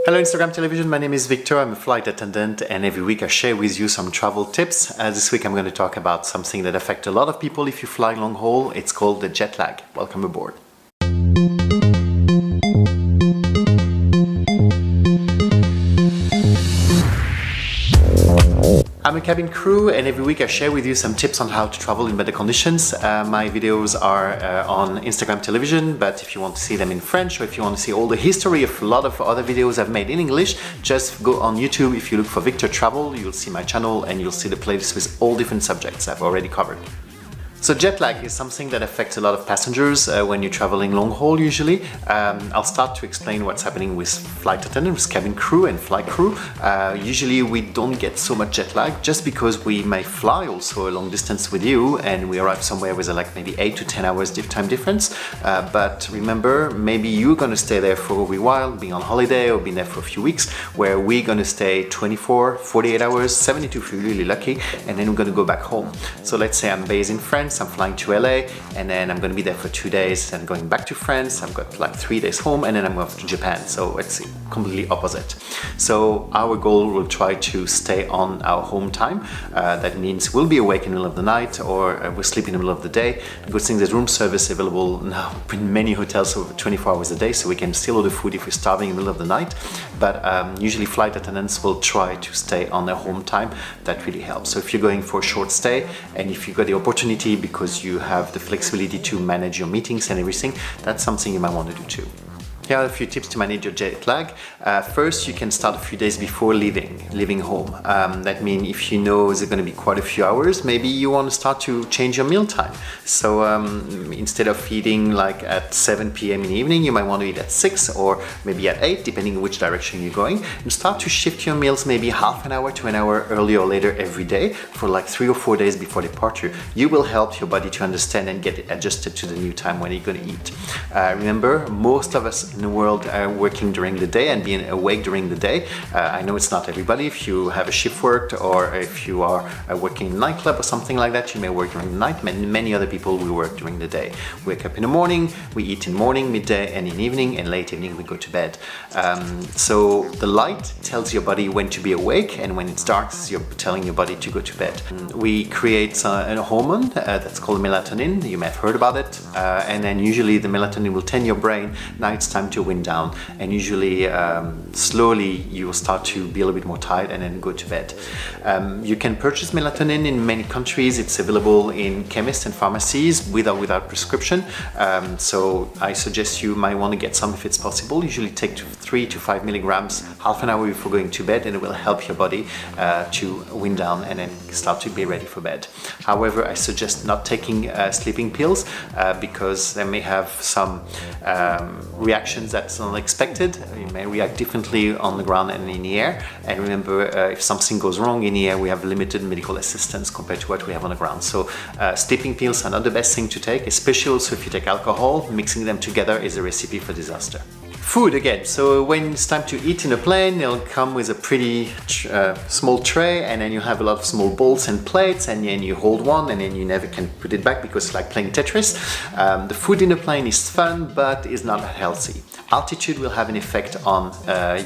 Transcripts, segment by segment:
Hello Instagram television, my name is Victor, I'm a flight attendant and every week I share with you some travel tips. This week I'm going to talk about something that affects a lot of people if you fly long haul. It's called the jet lag. Welcome aboard. I'm a cabin crew and every week I share with you some tips on how to travel in better conditions. My videos are on Instagram television, but if you want to see them in French or if you want to see all the history of a lot of other videos I've made in English, just go on YouTube. If you look for Victor Travel, you'll see my channel and you'll see the playlist with all different subjects I've already covered. So jet lag is something that affects a lot of passengers when you're traveling long haul usually. I'll start to explain what's happening with flight attendants, cabin crew and flight crew. Usually we don't get so much jet lag just because we may fly also a long distance with you and we arrive somewhere with like maybe 8 to 10 hours time difference. But remember, maybe you're gonna stay there for a wee while, being on holiday or being there for a few weeks, where we're gonna stay 24, 48 hours, 72 if you're really lucky, and then we're gonna go back home. So let's say I'm based in France, I'm flying to LA and then I'm going to be there for 2 days and going back to France. I've got like 3 days home and then I'm off to Japan. So it's completely opposite. So our goal will try to stay on our home time. That means we'll be awake in the middle of the night or we'll sleep in the middle of the day. The good thing, there's room service available now in many hotels over 24 hours a day, so we can still order food if we're starving in the middle of the night. But usually flight attendants will try to stay on their home time. That really helps. So if you're going for a short stay and if you've got the opportunity because you have the flexibility to manage your meetings and everything, that's something you might want to do too. Here are a few tips to manage your jet lag. First, you can start a few days before leaving home. That means if you know it's going to be quite a few hours, maybe you want to start to change your meal time. So instead of eating like at 7 p.m. in the evening, you might want to eat at 6 or maybe at 8, depending on which direction you're going. And start to shift your meals maybe half an hour to an hour earlier or later every day for like 3 or 4 days before departure. You will help your body to understand and get adjusted to the new time when you're going to eat. Remember, most of us in the world are working during the day and being awake during the day. I know it's not everybody. If you have a shift work or if you are working in a nightclub or something like that, you may work during the night. Many other people will work during the day. We wake up in the morning, we eat in morning, midday and in evening, and late evening we go to bed. So the light tells your body when to be awake, and when it's dark, you're telling your body to go to bed. We create a hormone that's called melatonin. You may have heard about it. And then usually the melatonin will tell your brain, now it's time to wind down, and usually slowly you will start to be a little bit more tired and then go to bed. You can purchase melatonin in many countries. It's available in chemists and pharmacies with or without prescription. So I suggest you might want to get some if it's possible. Usually take 3 to 5 milligrams half an hour before going to bed, and it will help your body to wind down and then start to be ready for bed. However, I suggest not taking sleeping pills because they may have some reactions that's unexpected. You may react differently on the ground and in the air. And remember, if something goes wrong in the air, we have limited medical assistance compared to what we have on the ground. So sleeping pills are not the best thing to take, especially also if you take alcohol. Mixing them together is a recipe for disaster. Food again. So when it's time to eat in a plane, they'll come with a pretty small tray, and then you have a lot of small bowls and plates, and then you hold one and then you never can put it back because it's like playing Tetris. The food in the plane is fun, but is not healthy. Altitude will have an effect on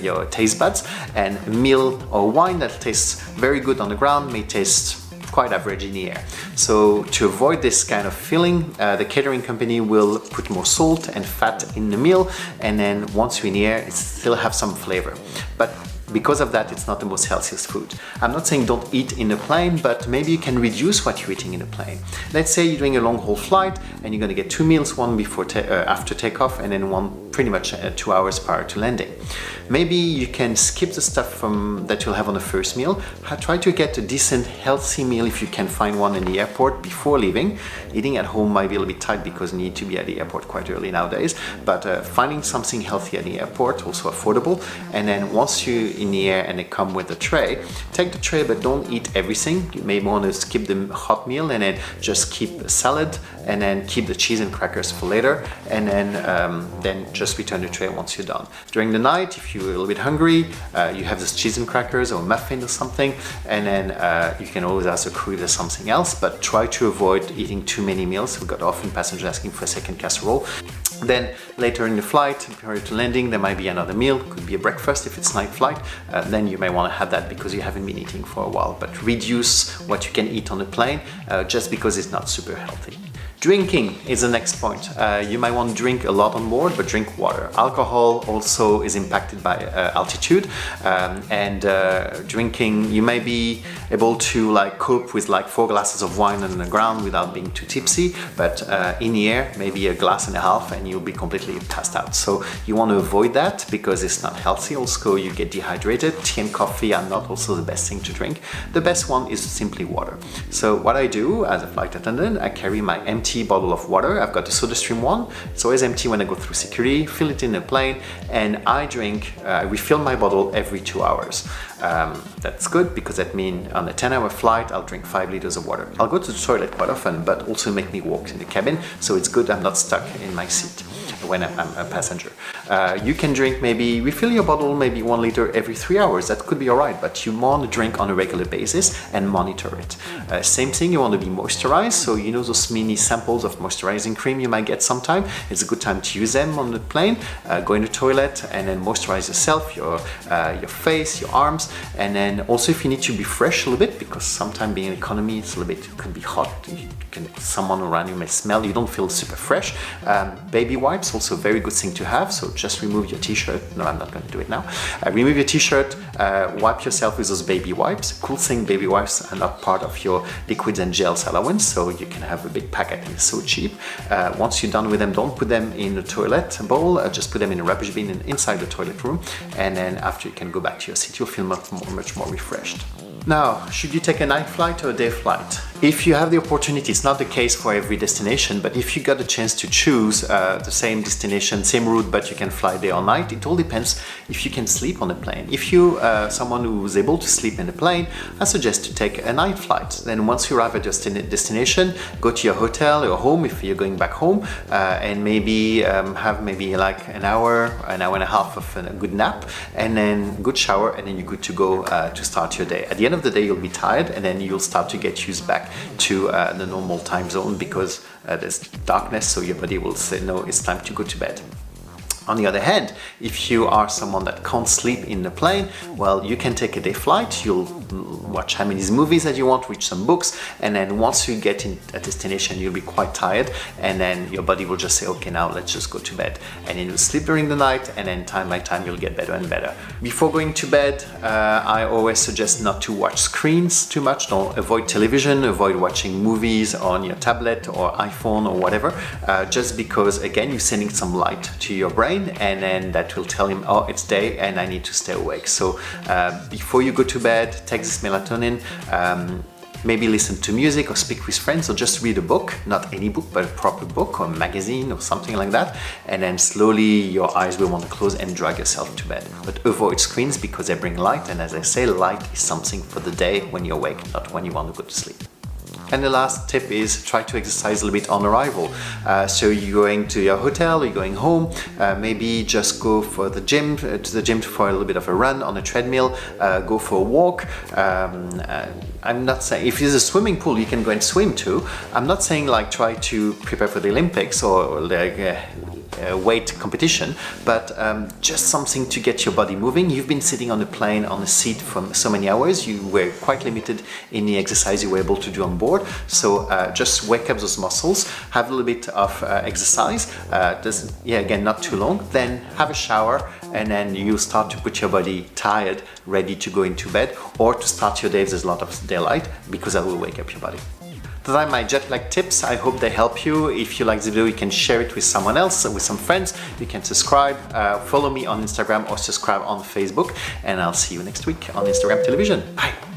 your taste buds, and meal or wine that tastes very good on the ground may taste quite average in the air. So to avoid this kind of feeling, the catering company will put more salt and fat in the meal, and then once you're in the air, it still have some flavor. But because of that, it's not the most healthiest food. I'm not saying don't eat in the plane, but maybe you can reduce what you're eating in the plane. Let's say you're doing a long haul flight and you're going to get 2 meals, one before after takeoff and then one pretty much 2 hours prior to landing. Maybe you can skip the stuff that you'll have on the first meal. Try to get a decent healthy meal if you can find one in the airport before leaving. Eating at home might be a little bit tight because you need to be at the airport quite early nowadays, but finding something healthy at the airport, also affordable. And then once you're in the air and they come with a tray, take the tray but don't eat everything. You may want to skip the hot meal and then just keep a salad and then keep the cheese and crackers for later, and then just return the tray once you're done. During the night, if you're a little bit hungry, you have this cheese and crackers or muffin or something, and then you can always ask the crew if there's something else, but try to avoid eating too many meals. We've got often passengers asking for a second casserole. Then later in the flight, prior to landing, there might be another meal, could be a breakfast if it's night flight. Then you may want to have that because you haven't been eating for a while. But reduce what you can eat on the plane just because it's not super healthy. Drinking is the next point. You might want to drink a lot on board, but drink water. Alcohol also is impacted by altitude, and drinking, you may be able to like cope with like 4 glasses of wine on the ground without being too tipsy, but in the air, maybe a glass and a half and you'll be completely passed out. So you want to avoid that because it's not healthy. Also, you get dehydrated. Tea and coffee are not also the best thing to drink. The best one is simply water. So what I do as a flight attendant, I carry my empty bottle of water. I've got the SodaStream one. It's always empty when I go through security, fill it in the plane, and I refill my bottle every 2 hours. That's good because that means on a 10-hour flight, I'll drink 5 liters of water. I'll go to the toilet quite often, but also make me walk in the cabin, so it's good I'm not stuck in my seat when I'm a passenger. You can drink, maybe refill your bottle maybe 1 liter every 3 hours. That could be all right, but you want to drink on a regular basis and monitor it. Same thing, you want to be moisturized. So you know those mini samples of moisturizing cream you might get sometime. It's a good time to use them on the plane. Go in the toilet and then moisturize yourself, your face, your arms, and then also if you need to be fresh a little bit, because sometimes being in economy it's a little bit, it could be hot. Someone around you may smell. You don't feel super fresh. Baby wipes, also a very good thing to have. So just remove your t-shirt. No, I'm not going to do it now. Remove your t-shirt, wipe yourself with those baby wipes. Cool thing, baby wipes are not part of your liquids and gels allowance, so you can have a big packet and it's so cheap. Once you're done with them, don't put them in the toilet bowl, just put them in a rubbish bin inside the toilet room, and then after you can go back to your seat, you'll feel much more refreshed. Now, should you take a night flight or a day flight? If you have the opportunity, it's not the case for every destination, but if you got the chance to choose the same destination, same route, but you can fly day or night, it all depends if you can sleep on the plane. If you someone who's able to sleep in the plane, I suggest to take a night flight. Then once you arrive at your destination, go to your hotel or home if you're going back home, and maybe have maybe like an hour and a half of a good nap, and then good shower, and then you're good to go to start your day. At the end of the day, you'll be tired, and then you'll start to get used back to the normal time zone because there's darkness, so your body will say, no, it's time to go to bed. On the other hand, if you are someone that can't sleep in the plane, well, you can take a day flight, you'll watch Chinese movies that you want, read some books, and then once you get in a destination, you'll be quite tired, and then your body will just say, okay, now let's just go to bed. And then you'll sleep during the night, and then time by time, you'll get better and better. Before going to bed, I always suggest not to watch screens too much. Don't avoid television, avoid watching movies on your tablet or iPhone or whatever, just because, again, you're sending some light to your brain, and then that will tell him, oh, it's day and I need to stay awake. So before you go to bed, take this melatonin, maybe listen to music or speak with friends or just read a book, not any book, but a proper book or a magazine or something like that. And then slowly your eyes will want to close and drag yourself to bed. But avoid screens because they bring light. And as I say, light is something for the day when you're awake, not when you want to go to sleep. And the last tip is try to exercise a little bit on arrival. So you're going to your hotel, you're going home, maybe just go for the gym, for a little bit of a run on a treadmill, go for a walk. I'm not saying, if there's a swimming pool, you can go and swim too. I'm not saying like try to prepare for the Olympics or like weight competition, but just something to get your body moving. You've been sitting on the plane on a seat for so many hours, you were quite limited in the exercise you were able to do on board. So just wake up those muscles, have a little bit of exercise, again, not too long, then have a shower, and then you start to put your body tired, ready to go into bed, or to start your day if there's a lot of daylight, because that will wake up your body. Those are my jet lag tips. I hope they help you. If you like the video, you can share it with someone else, with some friends. You can subscribe, follow me on Instagram or subscribe on Facebook, and I'll see you next week on Instagram Television. Bye.